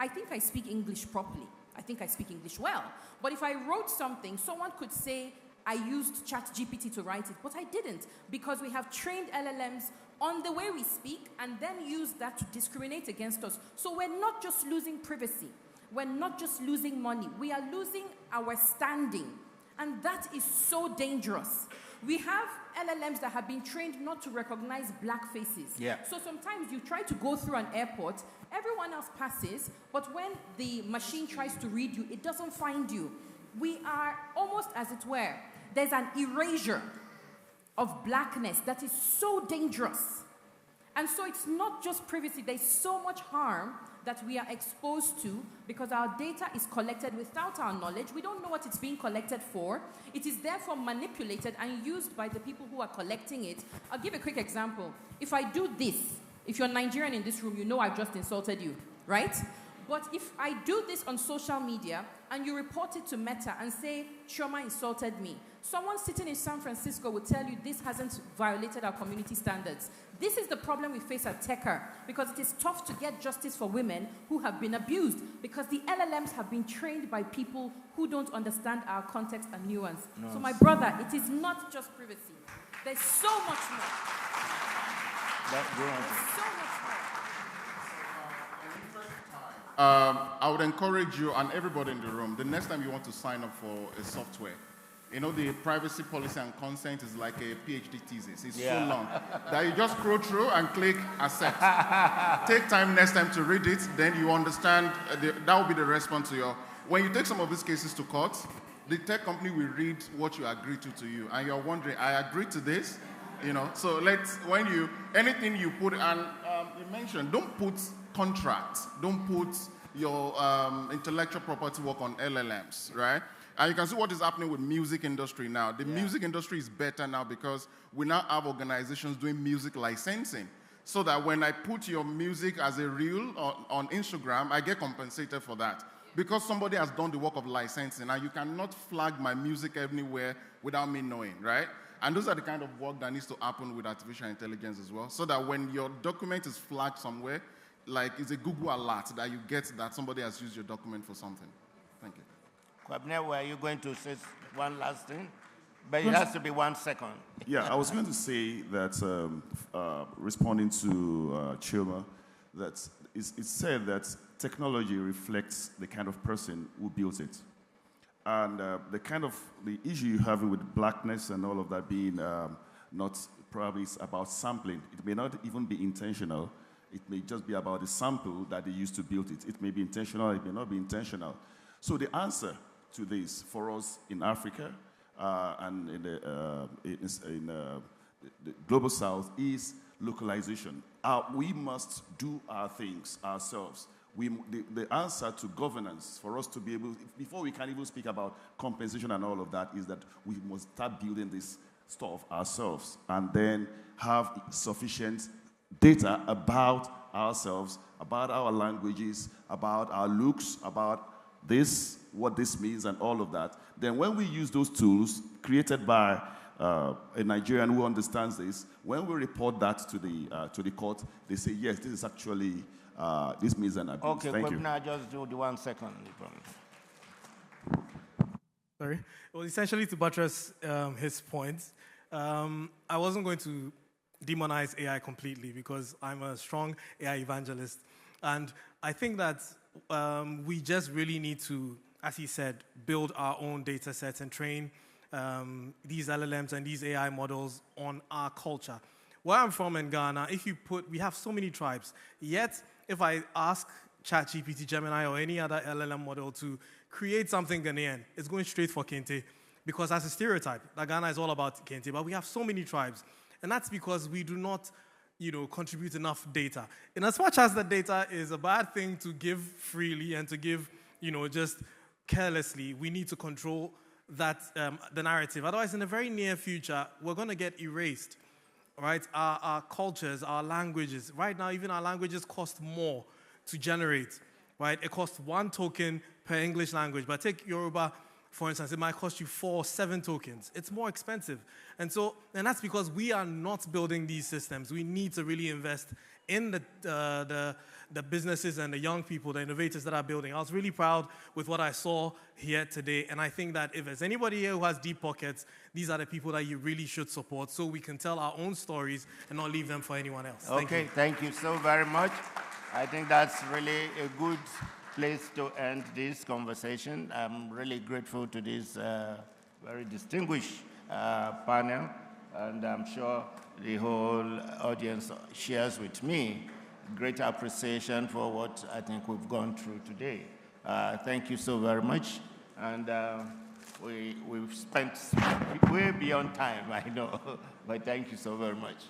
I think I speak English properly. I think I speak English well. But if I wrote something, someone could say, I used ChatGPT to write it, but I didn't, because we have trained LLMs on the way we speak and then use that to discriminate against us. So we're not just losing privacy. We're not just losing money. We are losing our standing. And that is so dangerous. We have LLMs that have been trained not to recognize black faces. Yeah. So sometimes you try to go through an airport, everyone else passes, but when the machine tries to read you, it doesn't find you. We are almost, as it were, there's an erasure of blackness that is so dangerous. And so it's not just privacy, there's so much harm that we are exposed to because our data is collected without our knowledge. We don't know what it's being collected for. It is therefore manipulated and used by the people who are collecting it. I'll give a quick example. If I do this, if you're Nigerian in this room, you know I've just insulted you, right? But if I do this on social media and you report it to Meta and say, Chioma insulted me, someone sitting in San Francisco will tell you this hasn't violated our community standards. This is the problem we face at Techer, because it is tough to get justice for women who have been abused, because the LLMs have been trained by people who don't understand our context and nuance. No. So my brother, it is not just privacy. There's so much more. There's so much more. I would encourage you and everybody in the room, the next time you want to sign up for a software, you know, the privacy policy and consent is like a PhD thesis. It's so long that you just scroll through and click accept. Take time next time to read it, then you understand, that will be the response to your... When you take some of these cases to court, the tech company will read what you agree to you, and you're wondering, I agree to this? You know, so anything you put, and you mentioned, don't put contracts, don't put your intellectual property work on LLMs, right? And you can see what is happening with music industry now. The music industry is better now because we now have organizations doing music licensing. So that when I put your music as a reel on Instagram, I get compensated for that. Because somebody has done the work of licensing, and you cannot flag my music anywhere without me knowing, right? And those are the kind of work that needs to happen with artificial intelligence as well. So that when your document is flagged somewhere, like it's a Google alert that you get that somebody has used your document for something. Thank you. Kwabena, were you going to say one last thing? But it has to be 1 second. Yeah, I was going to say that, responding to Chioma, that it's said that technology reflects the kind of person who built it. And the issue you're having with blackness and all of that being not probably about sampling. It may not even be intentional. It may just be about the sample that they used to build it. It may be intentional, it may not be intentional. So the answer to this for us in Africa and in the global south is localization. We must do our things ourselves. The answer to governance for us to be able, before we can even speak about compensation and all of that, is that we must start building this stuff ourselves and then have sufficient data about ourselves, about our languages, about our looks, about this, what this means, and all of that. Then when we use those tools created by a Nigerian who understands this, when we report that to the court, they say, yes, this is actually, this means an abuse. Okay, Thank you. Now just do the 1 second. Sorry. Well, essentially to buttress his points, I wasn't going to demonize AI completely because I'm a strong AI evangelist. And I think that we just really need to, as he said, build our own data sets and train these LLMs and these AI models on our culture. Where I'm from in Ghana, we have so many tribes, yet if I ask ChatGPT, Gemini, or any other LLM model to create something Ghanaian, it's going straight for Kente, because that's a stereotype. That Ghana is all about Kente, but we have so many tribes. And that's because we do not, contribute enough data. In as much as the data is a bad thing to give freely and to give, just carelessly, we need to control that, the narrative. Otherwise, in the very near future, we're going to get erased, right? Our cultures, our languages. Right now, even our languages cost more to generate, right? It costs 1 token per English language. But take Yoruba, for instance, it might cost you 4 or 7 tokens. It's more expensive. And that's because we are not building these systems. We need to really invest in the businesses and the young people, the innovators that are building. I was really proud with what I saw here today, and I think that if there's anybody here who has deep pockets, these are the people that you really should support so we can tell our own stories and not leave them for anyone else. Okay, thank you so very much. I think that's really a good place to end this conversation. I'm really grateful to this very distinguished panel, and I'm sure the whole audience shares with me great appreciation for what I think we've gone through today. Thank you so very much, and we've spent way beyond time, I know, but thank you so very much.